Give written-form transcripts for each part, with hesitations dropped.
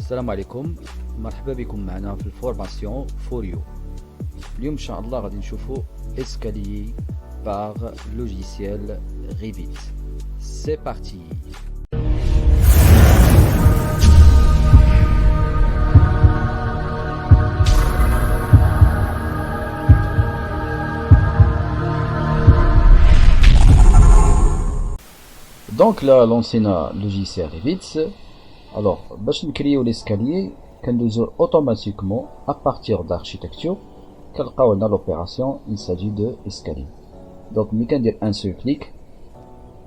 السلام عليكم، مرحبا بكم معنا في الفورماسيون فور يو. اليوم ان شاء الله غادي نشوفوا اسكاليي باغ لوجيسيال ريفيت. سي بارتي. Donc là, l'ancien logiciel Revit. Alors, باش نكريو l'escalier, كندوزو automatiquement à partir d'architecture. كنلقاو لنا l'opération, il s'agit de escalier. Donc, ملي كندير un seul clic,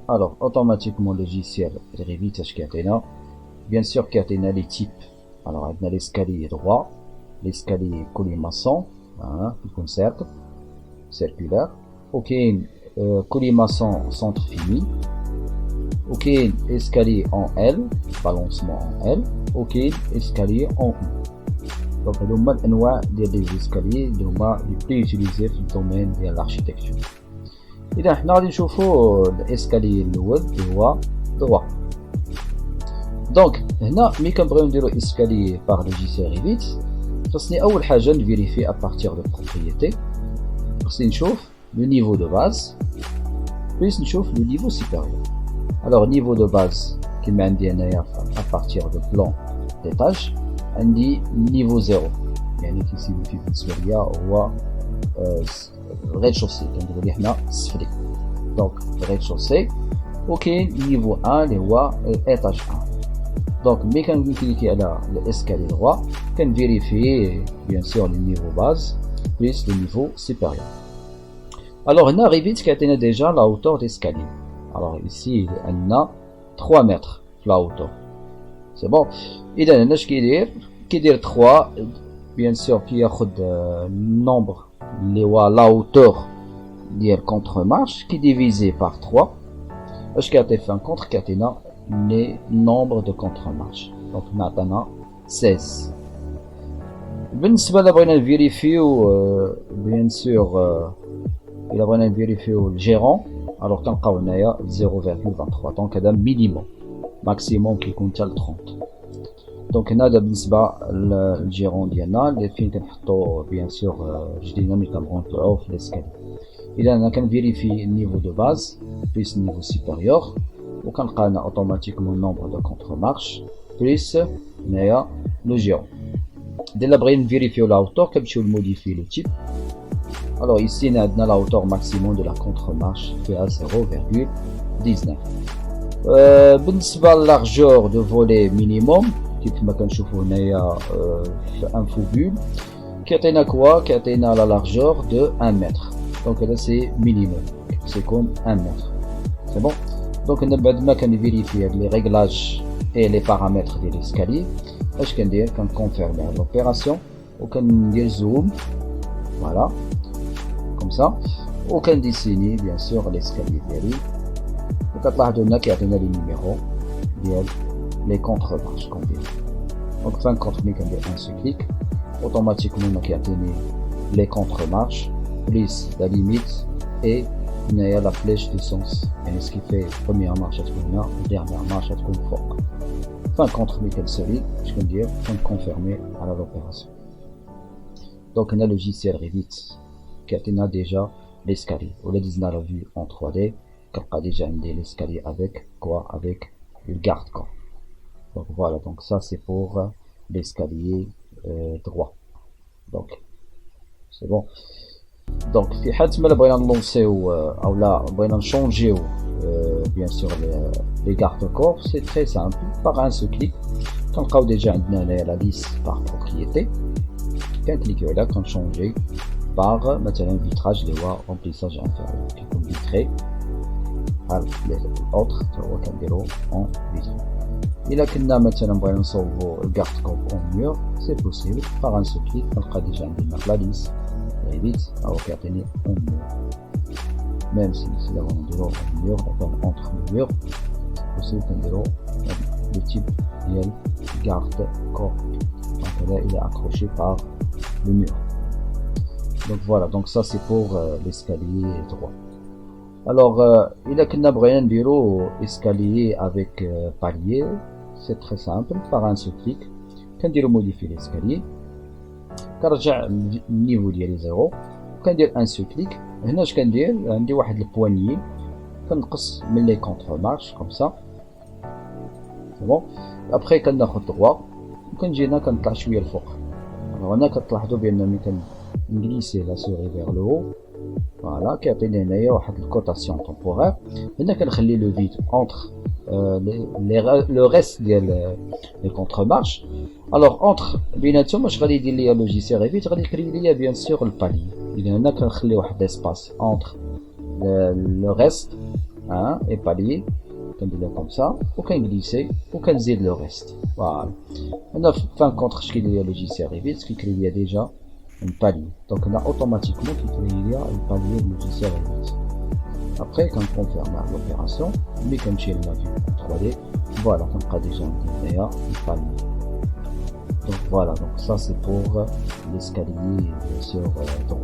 alors automatiquement logiciel Revit اش كيعطينا. Bien sûr كيعطينا les types. Alors, عندنا l'escalier droit, l'escalier colimaçon, يكون cercle, circulaire. وكاين colimaçon centre fini. وكاين escalier en L, balancement en L, وكاين escalier en U. Donc هادو هما الانواع ديال لي escalier اللي هما لي بلي يوتيليزي في الدومين ديال الاركيتكتور. اذا حنا غادي نشوفوا الاسكالي الاول اللي هو droit. دونك هنا ملي كنبغيو نديرو escalier par logiciel Revit خصني اول حاجه نفيريفي à partir de propriété. خصني نشوف le niveau de base plus نشوف le niveau supérieur. Alors niveau de base كما عندي هنايا à partir de plan d'étage عندي niveau 0 يعني كيسينيفي بالنسبه ليا هو rez-de-chaussée كنديرو ليه حنا السفلي. دونك rez-de-chaussée. وكاين niveau 1 اللي هو étage 1. دونك ملي كنكليكي على l'escalier droit كنفيريفي bien sûr le niveau base plus le niveau supérieur. Alors هنا Revit كيعطينا déjà la hauteur d'escalier. Alors ici on a 3 mètres la hauteur. C'est bon. إذا هنا اش كيدير 3 bien sûr كياخد nombre اللي هو la hauteur ديال contre marche qui divisé par 3. اش كيعطي في contre كيعطينا les nombres de contre marche. donc نعطينا 16. بالنسبة إلا بغينا نفيريفيو bien sûr إلا بغينا نفيريفيو الجيرون alors كنلقاو هنايا 0.23. دونك هذا مينيموم ماكسيموم كيكون حتى ل 30. دونك هنا بالنسبه للجيرون ديالنا اللي فين كنحطو بيان سور جدينا ملي كنبغيو نطلعو في الاسكالي. اذا انا كنفيريفي النيفو دو باز بليس النيفو سوبيريور وكنلقى لنا اوتوماتيكمون نومبر دو كونتر مارش بليس هنايا لو جيرون. الا بغينا نفيريفيو لا هوتور كنمشيو لموديفي لو تيب. Alors ici on a la hauteur maximum de la contre-marche qui est à 0,19. بالنسبة للارجور دو فولي مينيموم كيف ما كنشوفو هنايا في انفوبول كيعطينا كوا كيعطينا لا لارجور دو 1 متر. دونك هذا سي مينيموم سيكون 1 متر. سي بون. دونك هنا بعد ما كنفيريفي هاد لي ريغلاج اي لي بارامتر ديال الاسكالي اش كندير كنكونفيرمي هاد لوبيراسيون وكندير زوم فوالا comme ça. وكان ديسيني bien sûr l'escalier ديالي وكتلاحظوا هنا كيعطينا لي نيميرو ديال لي كونتر مارش كومبين. دونك فان كونتر ملي كندير ان سو كليك اوتوماتيكمون كيعطيني لي كونتر مارش بليس لا ليميت اي هنايا لا فليش دو سونس يعني سكيفي بروميير مارش تكون هنا وديرنيير مارش تكون فوق. فان كونتر ملي كنسالي اش كندير كنكونفيرمي على لوبيراسيون. دونك هنا لوجيسيال ريفيت كيعطينا ديجا l'escalier. ولا دزنا لا فيو en 3D كنلقى ديجا عندي l'escalier avec quoi avec le garde-corps. donc voilà, donc ça c'est pour l'escalier droit. donc c'est bon. donc في حالة ما بغينا نلونسيو او لا بغينا نشونجيو bien sûr les garde-corps c'est très simple. par un seul clic كنلقاو ديجا عندنا هنايا لا ليست par propriété كنكليكيو عليها كنشونجي par مثلا vitrage اللي هو remplissage inférieur كيكون vitré على الاوتر حتى هو كنديرو en vitré. الا كنا مثلا بغينا نصوبو الكارت كوب en mur سي بوسيبل par un seul clic كنلقى ديجا عندنا لا ليست ريفيت هو كيعطيني en mur. même si لا بغينا نديرو en mur دابا entre le mur بوسيبل كنديرو لو تيب ديال كارت كوب. دونك هذا il est accroché par le mur. donc voilà, donc ça c'est pour l'escalier droit. alors il a كنا بغينا نديرو escalier avec palier c'est très simple. par un seul clic كنديرو موديفي ليسكاليي، كنرجع النيفو ديالي زيرو، كندير ان سو كليك. هنا اش كندير؟ عندي واحد البوانيي كنقص من لي كونتر مارش كوم سا سي بون. ابخي كناخد دغوا وكنجي هنا كنطلع شويه الفوق. هنا كتلاحظوا بانني كنغليسي لا سوري فيغ لو هو، فوالا كيعطيني هنايا واحد الكوتاسيون تومبورير. هنا كنخلي لو فيد اونتر لو ريست ديال لي كونتر مارش. الوغ اونتر بيناتهم اش غادي يدير ليا لوجيسيال ريفيت؟ غادي يكري ليا بيان سور البالي. اذا هنا كنخلي واحد ديسباس اونتر لو ريست اي بالي، كنديرها كوم سا وكنغليسي وكنزيد لو ريست. فوالا هنا فان كونتر اش كيدير ليا لوجيسيال ريفيت؟ كيكري ليا ديجا un palier. Donc là automatiquement qui crée un palier logiciel Revit. Après quand on confirme l'opération, mais comme chez la vue 3D, voilà, on a déjà un palier. Donc voilà, donc ça c'est pour l'escalier sur droit.